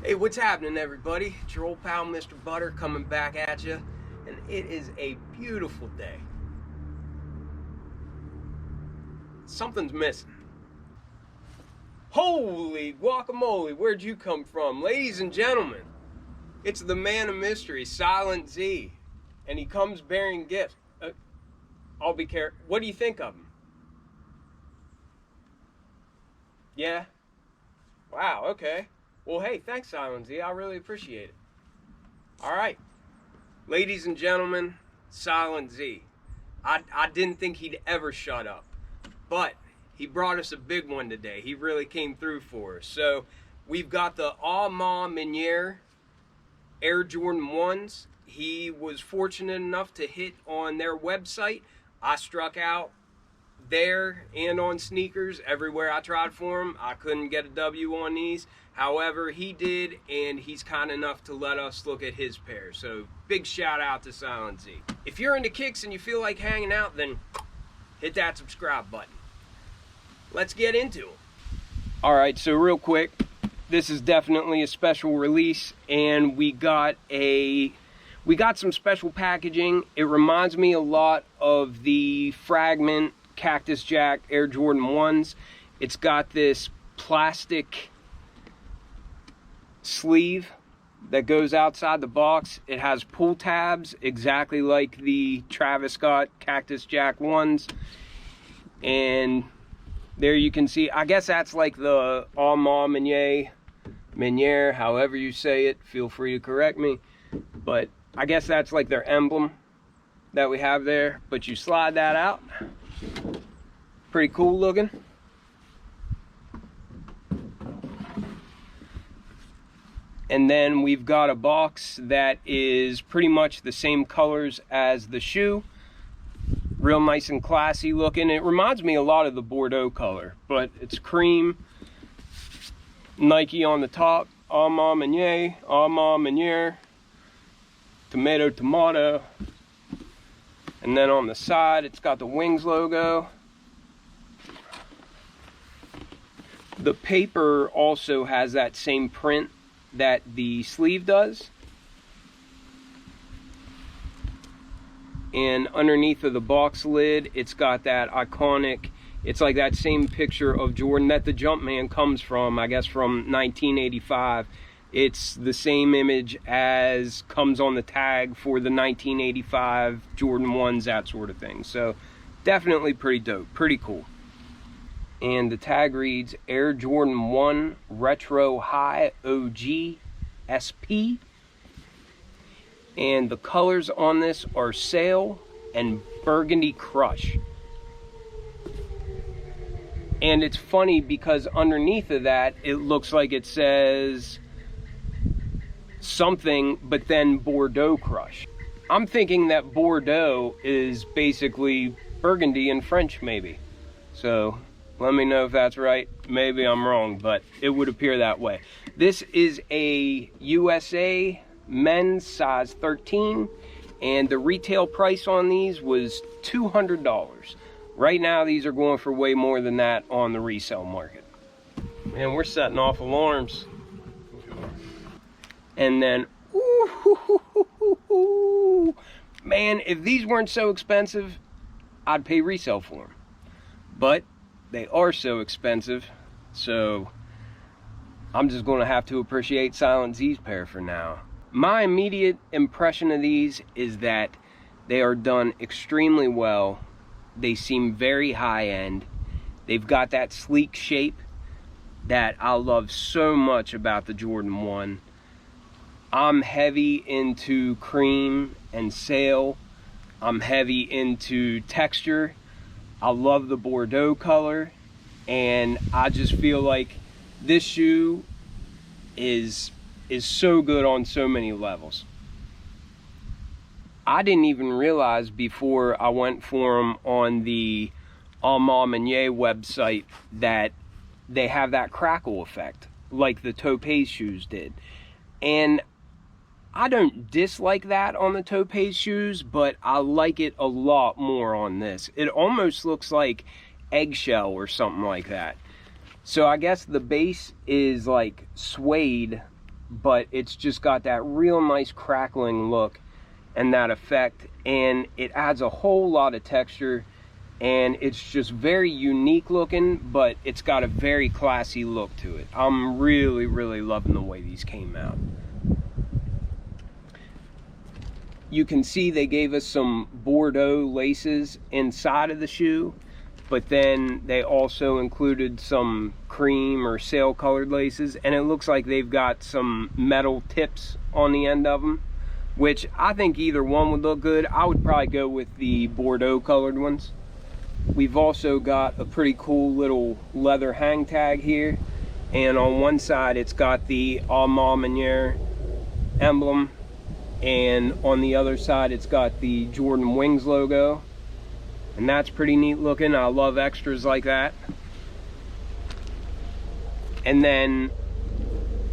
Hey, what's happening, everybody? It's your old pal, Mr. Butter, coming back at you, and it is a beautiful day. Something's missing. Holy guacamole, where'd you come from? Ladies and gentlemen, it's the man of mystery, Silent Z, and he comes bearing gifts. I'll be careful. What do you think of him? Yeah? Wow, okay. Well, hey, thanks, Silent Z. I really appreciate it. All right. Ladies and gentlemen, Silent Z. I didn't think he'd ever shut up, but he brought us a big one today. He really came through for us. So we've got the Maniére Air Jordan 1s. He was fortunate enough to hit on their website. I struck out there and on sneakers everywhere I tried for him. I couldn't get a W on these. However, he did, and he's kind enough to let us look at his pair. So big shout out to Silent Z. If you're into kicks and you feel like hanging out, then hit that subscribe button. Let's get into them. All right, so real quick, this is definitely a special release, and we got some special packaging. It reminds me a lot of the Fragment Cactus Jack Air Jordan 1s. It's got this plastic sleeve that goes outside the box. It has pull tabs exactly like the Travis Scott Cactus Jack 1s. And there you can see, I guess that's like the Maniére, however you say it, feel free to correct me. But I guess that's like their emblem that we have there. But you slide that out. Pretty cool looking. And then we've got a box that is pretty much the same colors as the shoe. Real nice and classy looking. It reminds me a lot of the Bordeaux color, but it's cream. Nike on the top. Maniére. Tomato. And then on the side, it's got the Wings logo. The paper also has that same print that the sleeve does. And underneath of the box lid, it's got that iconic, it's like that same picture of Jordan that the Jumpman comes from, I guess from 1985. It's the same image as comes on the tag for the 1985 Jordan 1s, that sort of thing. So definitely pretty dope, pretty cool. And the tag reads Air Jordan 1 Retro High OG SP. And the colors on this are Sail and Burgundy Crush. And it's funny because underneath of that, it looks like it says something, but then Bordeaux Crush. I'm thinking that Bordeaux is basically Burgundy in French, maybe. So let me know if that's right. Maybe I'm wrong, but it would appear that way. This is a USA men's size 13, and the retail price on these was $200. Right now, these are going for way more than that on the resale market. Man, we're setting off alarms. And then, man, if these weren't so expensive, I'd pay resale for them. But they are so expensive, so I'm just going to have to appreciate Silent Z's pair for now. My immediate impression of these is that they are done extremely well. They seem very high-end. They've got that sleek shape that I love so much about the Jordan 1. I'm heavy into cream and sail. I'm heavy into texture. I love the Bordeaux color, and I just feel like this shoe is so good on so many levels. I didn't even realize before I went for them on the Maniére website that they have that crackle effect like the Topaz shoes did. And I don't dislike that on the Topaz shoes, but I like it a lot more on this. It almost looks like eggshell or something like that. So I guess the base is like suede, but it's just got that real nice crackling look and that effect, and it adds a whole lot of texture, and it's just very unique looking, but it's got a very classy look to it. I'm really loving the way these came out. You can see they gave us some Bordeaux laces inside of the shoe, but then they also included some cream or sail colored laces, and it looks like they've got some metal tips on the end of them, which I think either one would look good. I would probably go with the Bordeaux colored ones. We've also got a pretty cool little leather hang tag here, and on one side it's got the Maniére emblem, and on the other side it's got the Jordan Wings logo, and that's pretty neat looking. I love extras like that. And then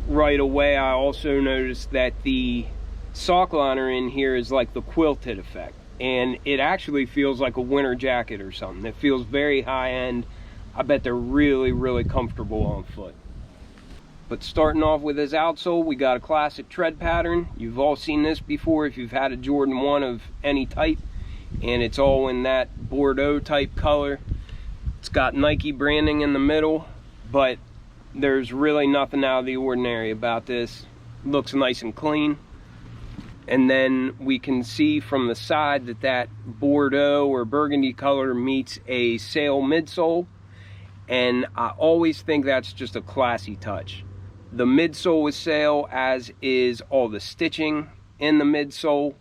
right away I also noticed that the sock liner in here is like the quilted effect, and it actually feels like a winter jacket or something. It feels very high end. I bet they're really comfortable on foot. But starting off with this outsole, we got a classic tread pattern. You've all seen this before if you've had a Jordan 1 of any type, and it's all in that Bordeaux type color. It's got Nike branding in the middle, but there's really nothing out of the ordinary about this. It looks nice and clean. And then we can see from the side that that Bordeaux or burgundy color meets a sail midsole, and I always think that's just a classy touch. The midsole is sail, as is all the stitching in the midsole,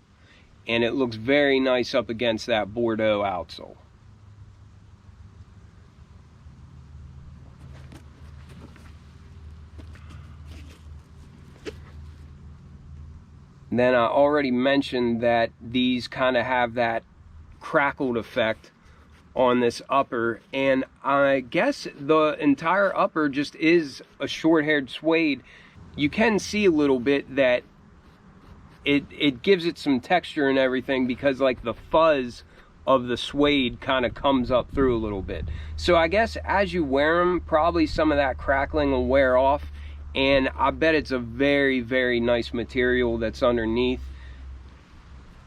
and it looks very nice up against that Bordeaux outsole. Then I already mentioned that these kind of have that crackled effect on this upper, and I guess the entire upper just is a short-haired suede. You can see a little bit that it gives it some texture and everything, because like the fuzz of the suede kind of comes up through a little bit. So I guess as you wear them, probably some of that crackling will wear off, and I bet it's a very nice material that's underneath.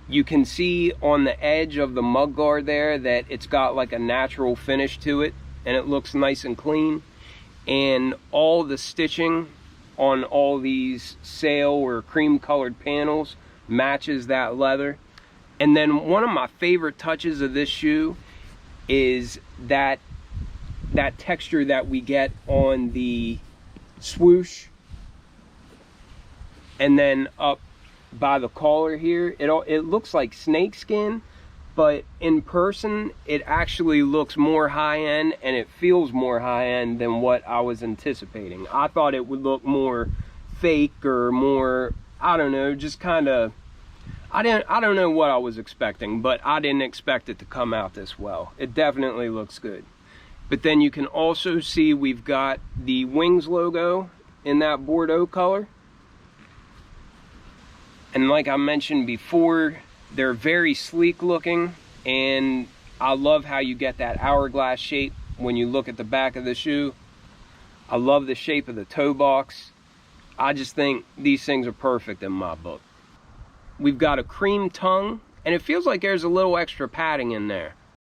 You can see on the edge of the mug guard there that it's got like a natural finish to it, and it looks nice and clean. And all the stitching on all these sail or cream colored panels matches that leather. And then one of my favorite touches of this shoe is that texture that we get on the swoosh, and then up by the collar here, it looks like snake skin, but in person it actually looks more high-end, and it feels more high-end than what I was anticipating. I thought it would look more fake or more, I don't know, just kind of, I don't know what I was expecting, but I didn't expect it to come out this well. It definitely looks good. But then you can also see we've got the Wings logo in that Bordeaux color. And like I mentioned before, they're very sleek looking, and I love how you get that hourglass shape when you look at the back of the shoe. I love the shape of the toe box. I just think these things are perfect in my book. We've got a cream tongue, and it feels like there's a little extra padding in there.